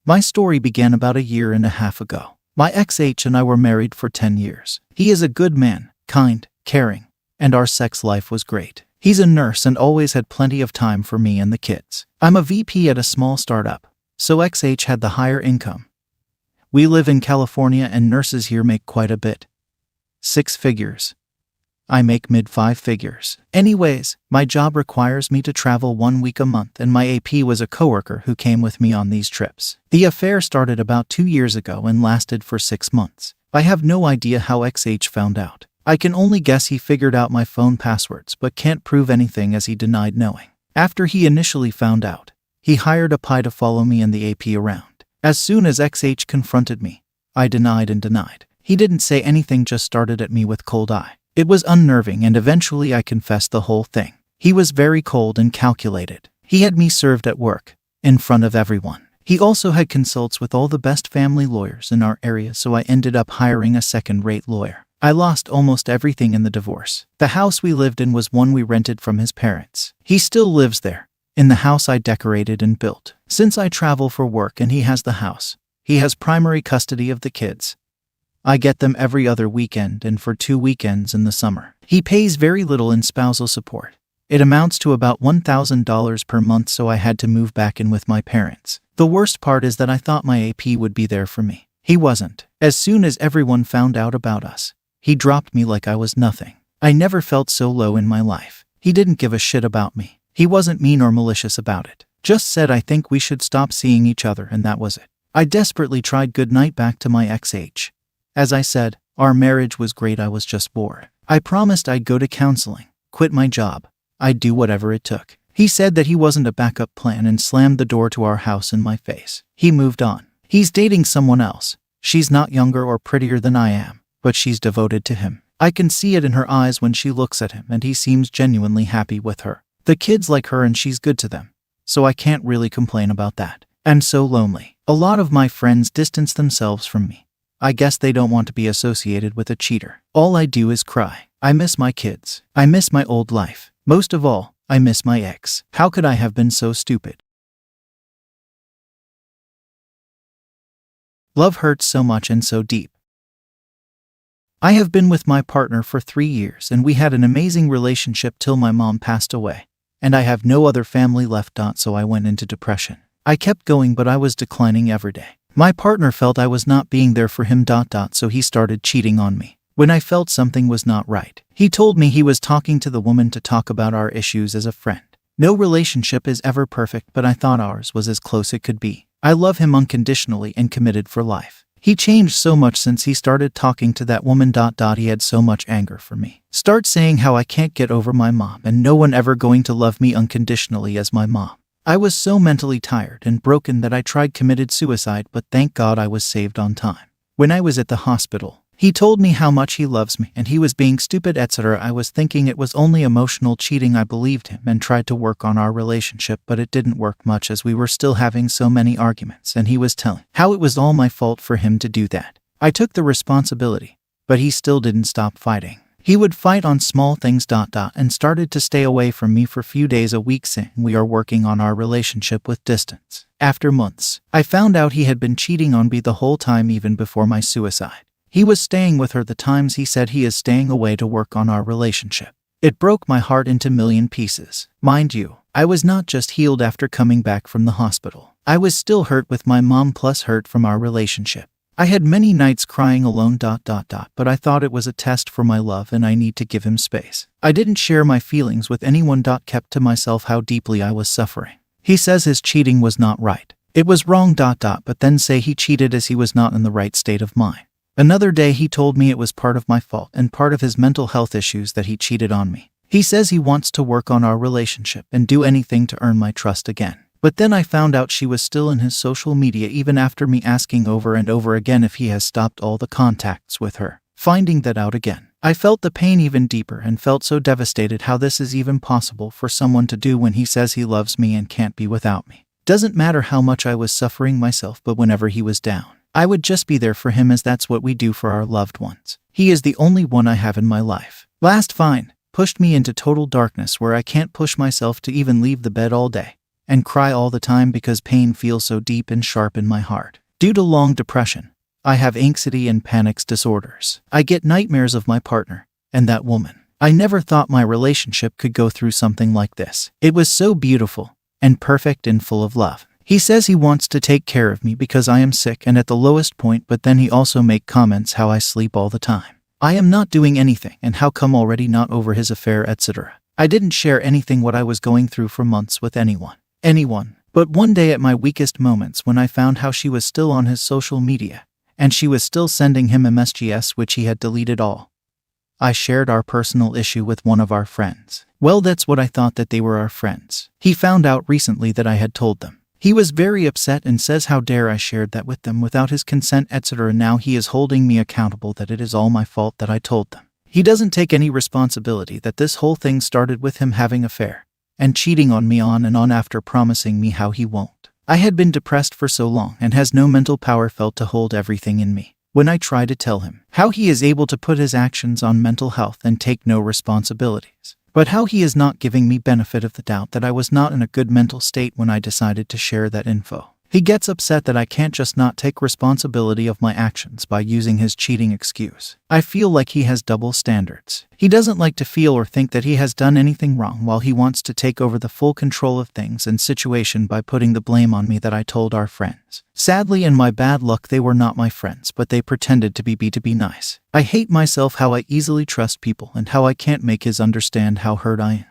My story began about a year and a half ago. My ex-H and I were married for 10 years. He is a good man, kind, caring, and our sex life was great. He's a nurse and always had plenty of time for me and the kids. I'm a VP at a small startup, so ex-H had the higher income. We live in California and nurses here make quite a bit. 6 figures. I make mid-5 figures. Anyways, my job requires me to travel 1 week a month, and my AP was a coworker who came with me on these trips. The affair started about 2 years ago and lasted for 6 months. I have no idea how ex-H found out. I can only guess he figured out my phone passwords but can't prove anything as he denied knowing. After he initially found out, he hired a PI to follow me and the AP around. As soon as ex-H confronted me, I denied and denied. He didn't say anything, just started at me with cold eye. It was unnerving and eventually I confessed the whole thing. He was very cold and calculated. He had me served at work, in front of everyone. He also had consults with all the best family lawyers in our area, so I ended up hiring a second-rate lawyer. I lost almost everything in the divorce. The house we lived in was one we rented from his parents. He still lives there, in the house I decorated and built. Since I travel for work and he has the house, he has primary custody of the kids. I get them every other weekend and for 2 weekends in the summer. He pays very little in spousal support. It amounts to about $1,000 per month, so I had to move back in with my parents. The worst part is that I thought my AP would be there for me. He wasn't. As soon as everyone found out about us, he dropped me like I was nothing. I never felt so low in my life. He didn't give a shit about me. He wasn't mean or malicious about it. Just said, I think we should stop seeing each other, and that was it. I desperately tried goodnight back to my ex-H. As I said, our marriage was great, I was just bored. I promised I'd go to counseling, quit my job. I'd do whatever it took. He said that he wasn't a backup plan and slammed the door to our house in my face. He moved on. He's dating someone else. She's not younger or prettier than I am, but she's devoted to him. I can see it in her eyes when she looks at him, and he seems genuinely happy with her. The kids like her and she's good to them, so I can't really complain about that. I'm so lonely. A lot of my friends distance themselves from me. I guess they don't want to be associated with a cheater. All I do is cry. I miss my kids. I miss my old life. Most of all, I miss my ex. How could I have been so stupid? Love hurts so much and so deep. I have been with my partner for 3 years and we had an amazing relationship till my mom passed away, and I have no other family left. So I went into depression. I kept going, but I was declining every day. My partner felt I was not being there for him. So he started cheating on me. When I felt something was not right, he told me he was talking to the woman to talk about our issues as a friend. No relationship is ever perfect, but I thought ours was as close it could be. I love him unconditionally and committed for life. He changed so much since he started talking to that woman. He had so much anger for me. Start saying how I can't get over my mom and no one ever going to love me unconditionally as my mom. I was so mentally tired and broken that I committed suicide, but thank God I was saved on time. When I was at the hospital, he told me how much he loves me and he was being stupid, etc. I was thinking it was only emotional cheating. I believed him and tried to work on our relationship, but it didn't work much as we were still having so many arguments, and he was telling how it was all my fault for him to do that. I took the responsibility, but he still didn't stop fighting. He would fight on small things. And started to stay away from me for a few days a week, saying we are working on our relationship with distance. After months, I found out he had been cheating on me the whole time, even before my suicide. He was staying with her the times he said he is staying away to work on our relationship. It broke my heart into a million pieces. Mind you, I was not just healed after coming back from the hospital. I was still hurt with my mom plus hurt from our relationship. I had many nights crying alone. But I thought it was a test for my love and I need to give him space. I didn't share my feelings with anyone. Kept to myself how deeply I was suffering. He says his cheating was not right. It was wrong. But then say he cheated as he was not in the right state of mind. Another day he told me it was part of my fault and part of his mental health issues that he cheated on me. He says he wants to work on our relationship and do anything to earn my trust again. But then I found out she was still in his social media even after me asking over and over again if he has stopped all the contacts with her. Finding that out again, I felt the pain even deeper and felt so devastated how this is even possible for someone to do when he says he loves me and can't be without me. Doesn't matter how much I was suffering myself, but whenever he was down, I would just be there for him, as that's what we do for our loved ones. He is the only one I have in my life. Last fine pushed me into total darkness where I can't push myself to even leave the bed all day. and cry all the time because pain feels so deep and sharp in my heart. Due to long depression, I have anxiety and panic disorders. I get nightmares of my partner and that woman. I never thought my relationship could go through something like this. It was so beautiful and perfect and full of love. He says he wants to take care of me because I am sick and at the lowest point, but then he also make comments how I sleep all the time. I am not doing anything and how come already not over his affair, etc. I didn't share anything what I was going through for months with anyone. But one day at my weakest moments when I found how she was still on his social media and she was still sending him messages which he had deleted all. I shared our personal issue with one of our friends. Well, that's what I thought, that they were our friends. He found out recently that I had told them. He was very upset and says how dare I shared that with them without his consent, etc. Now he is holding me accountable that it is all my fault that I told them. He doesn't take any responsibility that this whole thing started with him having an affair and cheating on me on and on after promising me how he won't. I had been depressed for so long and has no mental power felt to hold everything in me. When I try to tell him how he is able to put his actions on mental health and take no responsibilities, but how he is not giving me benefit of the doubt that I was not in a good mental state when I decided to share that info. He gets upset that I can't just not take responsibility of my actions by using his cheating excuse. I feel like he has double standards. He doesn't like to feel or think that he has done anything wrong while he wants to take over the full control of things and situation by putting the blame on me that I told our friends. Sadly, in my bad luck, they were not my friends, but they pretended to be nice. I hate myself how I easily trust people and how I can't make his understand how hurt I am.